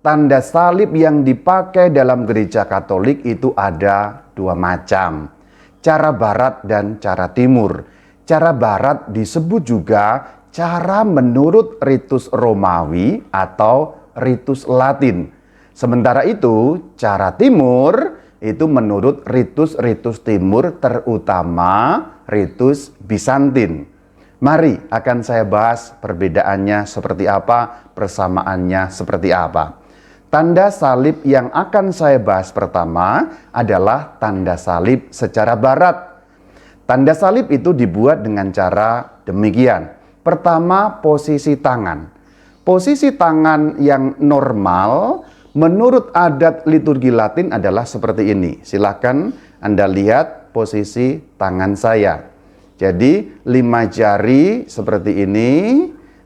Tanda salib yang dipakai dalam gereja Katolik itu ada dua macam. Cara barat dan cara timur. Cara barat disebut juga cara menurut ritus Romawi atau ritus Latin. Sementara itu, cara timur itu menurut ritus-ritus timur, terutama ritus Bizantin. Mari akan saya bahas perbedaannya seperti apa, persamaannya seperti apa. Tanda salib yang akan saya bahas pertama adalah tanda salib secara barat. Tanda salib itu dibuat dengan cara demikian. Pertama, posisi tangan. Posisi tangan yang normal menurut adat liturgi Latin adalah seperti ini. Silakan Anda lihat posisi tangan saya. Jadi 5 jari seperti ini,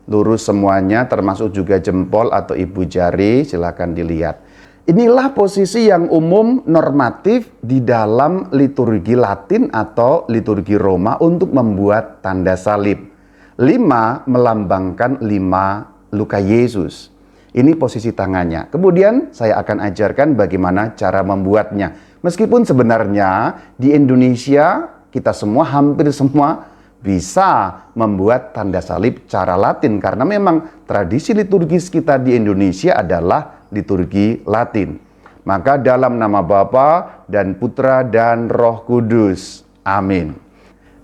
lurus semuanya, termasuk juga jempol atau ibu jari, silakan dilihat. Inilah posisi yang umum normatif di dalam liturgi Latin atau liturgi Roma untuk membuat tanda salib. 5 melambangkan 5 luka Yesus. Ini posisi tangannya. Kemudian saya akan ajarkan bagaimana cara membuatnya. Meskipun sebenarnya di Indonesia kita semua, hampir semua bisa membuat tanda salib cara Latin. Karena memang tradisi liturgis kita di Indonesia adalah liturgi Latin. Maka dalam nama Bapa dan Putra dan Roh Kudus. Amin.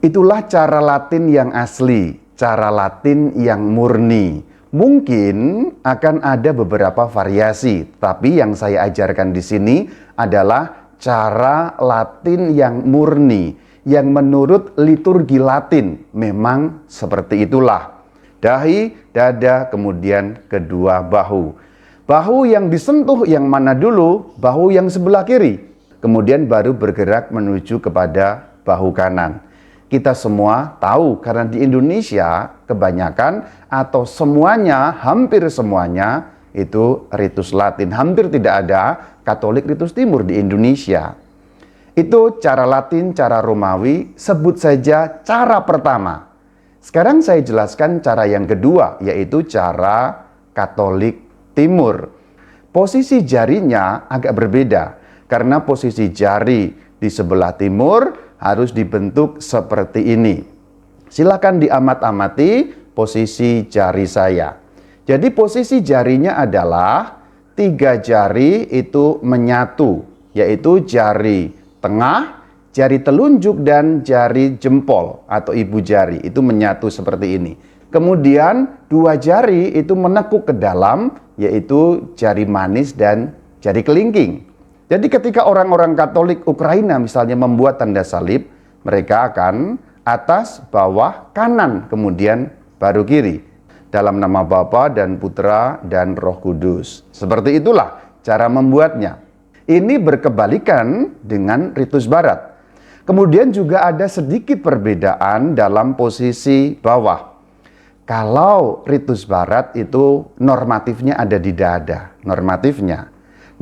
Itulah cara Latin yang asli, cara Latin yang murni. Mungkin akan ada beberapa variasi, tapi yang saya ajarkan di sini adalah cara Latin yang murni, yang menurut liturgi Latin memang seperti itulah. Dahi, dada, kemudian kedua bahu. Bahu yang disentuh yang mana dulu? Bahu yang sebelah kiri. Kemudian baru bergerak menuju kepada bahu kanan. Kita semua tahu karena di Indonesia kebanyakan atau semuanya, hampir semuanya itu ritus Latin. Hampir tidak ada Katolik ritus Timur di Indonesia. Itu cara Latin, cara Romawi, sebut saja cara pertama. Sekarang saya jelaskan cara yang kedua, yaitu cara Katolik Timur. Posisi jarinya agak berbeda, karena posisi jari di sebelah timur harus dibentuk seperti ini. Silakan diamat-amati posisi jari saya. Jadi posisi jarinya adalah 3 jari itu menyatu, yaitu jari tengah, jari telunjuk, dan jari jempol atau ibu jari. Itu menyatu seperti ini. Kemudian 2 jari itu menekuk ke dalam, yaitu jari manis dan jari kelingking. Jadi ketika orang-orang Katolik Ukraina misalnya membuat tanda salib, mereka akan atas, bawah, kanan, kemudian baru kiri. Dalam nama Bapa dan Putra dan Roh Kudus. Seperti itulah cara membuatnya. Ini berkebalikan dengan ritus Barat. Kemudian juga ada sedikit perbedaan dalam posisi bawah. Kalau ritus Barat itu normatifnya ada di dada, normatifnya.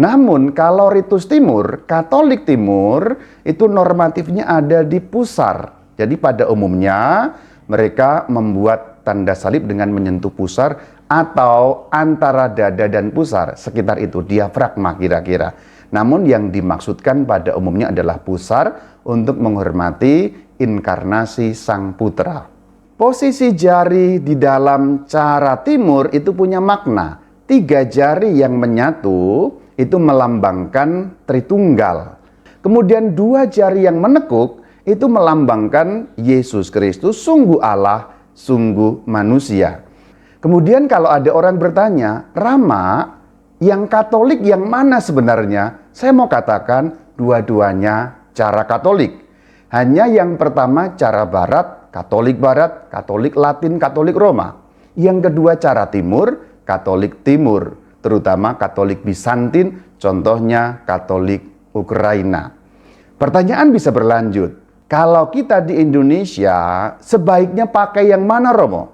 Namun kalau ritus Timur, Katolik Timur, itu normatifnya ada di pusar. Jadi pada umumnya mereka membuat tanda salib dengan menyentuh pusar atau antara dada dan pusar, sekitar itu, diafragma kira-kira. Namun yang dimaksudkan pada umumnya adalah pusar untuk menghormati inkarnasi Sang Putra. Posisi jari di dalam cara Timur itu punya makna. 3 jari yang menyatu itu melambangkan Tritunggal. Kemudian 2 jari yang menekuk itu melambangkan Yesus Kristus, sungguh Allah, sungguh manusia. Kemudian kalau ada orang bertanya, Rama, yang Katolik yang mana sebenarnya? Saya mau katakan dua-duanya cara Katolik. Hanya yang pertama cara Barat, Katolik Latin, Katolik Roma. Yang kedua cara Timur, Katolik Timur. Terutama Katolik Bizantin, contohnya Katolik Ukraina. Pertanyaan bisa berlanjut. Kalau kita di Indonesia, sebaiknya pakai yang mana, Romo?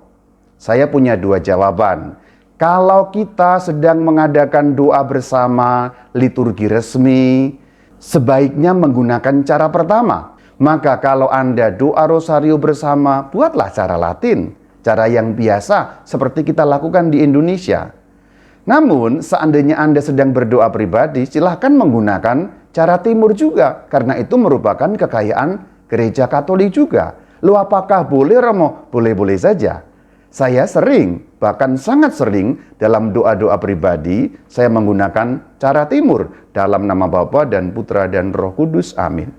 Saya punya 2 jawaban. Kalau kita sedang mengadakan doa bersama, liturgi resmi, sebaiknya menggunakan cara pertama. Maka kalau Anda doa rosario bersama, buatlah cara Latin. Cara yang biasa seperti kita lakukan di Indonesia. Namun, seandainya Anda sedang berdoa pribadi, silahkan menggunakan cara timur juga, karena itu merupakan kekayaan gereja Katolik juga. Loh, apakah boleh, Romo? Boleh-boleh saja. Saya sering, bahkan sangat sering dalam doa-doa pribadi, saya menggunakan cara timur dalam nama Bapa dan Putra dan Roh Kudus. Amin.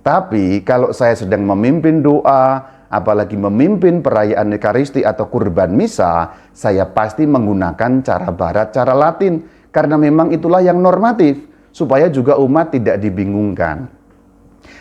Tapi kalau saya sedang memimpin doa, apalagi memimpin perayaan Ekaristi atau kurban misa, saya pasti menggunakan cara Barat, cara Latin, karena memang itulah yang normatif, supaya juga umat tidak dibingungkan.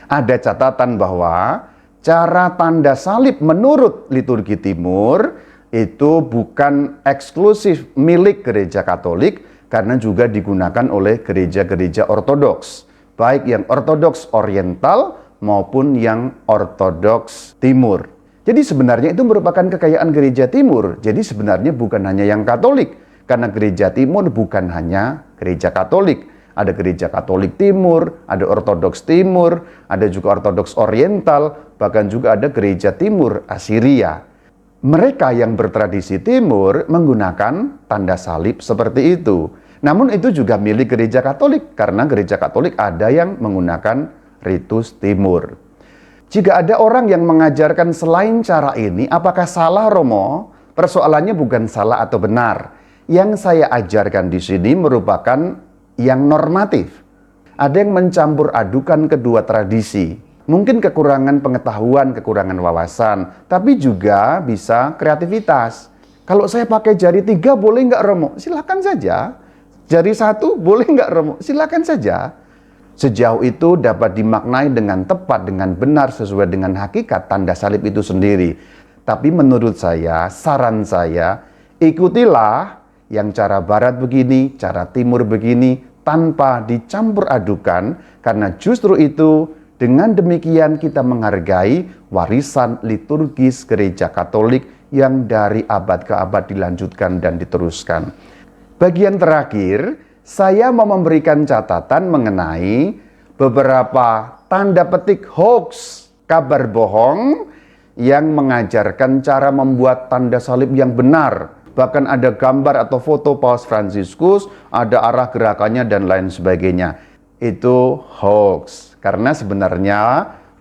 Ada catatan bahwa cara tanda salib menurut liturgi Timur itu bukan eksklusif milik gereja Katolik, karena juga digunakan oleh gereja-gereja ortodoks, baik yang ortodoks oriental maupun yang ortodoks timur. Jadi sebenarnya itu merupakan kekayaan gereja timur. Jadi sebenarnya bukan hanya yang Katolik, karena gereja timur bukan hanya gereja Katolik. Ada gereja Katolik timur, ada ortodoks timur, ada juga ortodoks oriental, bahkan juga ada gereja timur Assyria. Mereka yang bertradisi timur menggunakan tanda salib seperti itu. Namun itu juga milik gereja Katolik, karena gereja Katolik ada yang menggunakan ritus timur. Jika ada orang yang mengajarkan selain cara ini, apakah salah, Romo? Persoalannya bukan salah atau benar. Yang saya ajarkan di sini merupakan yang normatif. Ada yang mencampur adukan kedua tradisi. Mungkin kekurangan pengetahuan, kekurangan wawasan, tapi juga bisa kreativitas. Kalau saya pakai jari 3 boleh nggak, Romo? Silakan saja. Jari 1 boleh nggak, Romo? Silakan saja. Sejauh itu dapat dimaknai dengan tepat, dengan benar, sesuai dengan hakikat tanda salib itu sendiri. Tapi menurut saya, saran saya, ikutilah yang cara Barat begini, cara Timur begini, tanpa dicampur adukan, karena justru itu dengan demikian kita menghargai warisan liturgis gereja Katolik yang dari abad ke abad dilanjutkan dan diteruskan. Bagian terakhir, saya mau memberikan catatan mengenai beberapa tanda petik hoax, kabar bohong yang mengajarkan cara membuat tanda salib yang benar. Bahkan ada gambar atau foto Paus Fransiskus, ada arah gerakannya dan lain sebagainya. Itu hoax. Karena sebenarnya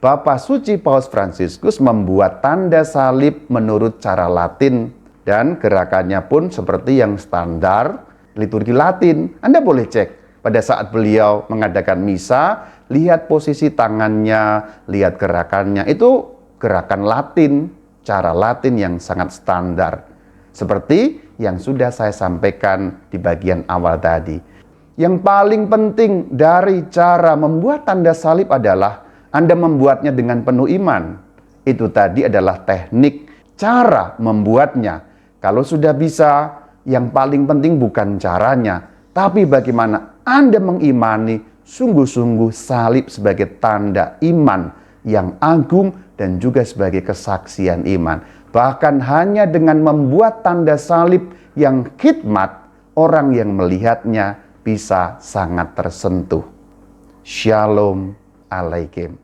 Bapak Suci Paus Fransiskus membuat tanda salib menurut cara Latin. Dan gerakannya pun seperti yang standar liturgi Latin. Anda boleh cek pada saat beliau mengadakan misa, lihat posisi tangannya, lihat gerakannya. Itu gerakan Latin, cara Latin yang sangat standar. Seperti yang sudah saya sampaikan di bagian awal tadi. Yang paling penting dari cara membuat tanda salib adalah Anda membuatnya dengan penuh iman. Itu tadi adalah teknik cara membuatnya. Kalau sudah bisa, yang paling penting bukan caranya, tapi bagaimana Anda mengimani sungguh-sungguh salib sebagai tanda iman yang agung dan juga sebagai kesaksian iman. Bahkan hanya dengan membuat tanda salib yang khidmat, orang yang melihatnya bisa sangat tersentuh. Shalom Alaikum.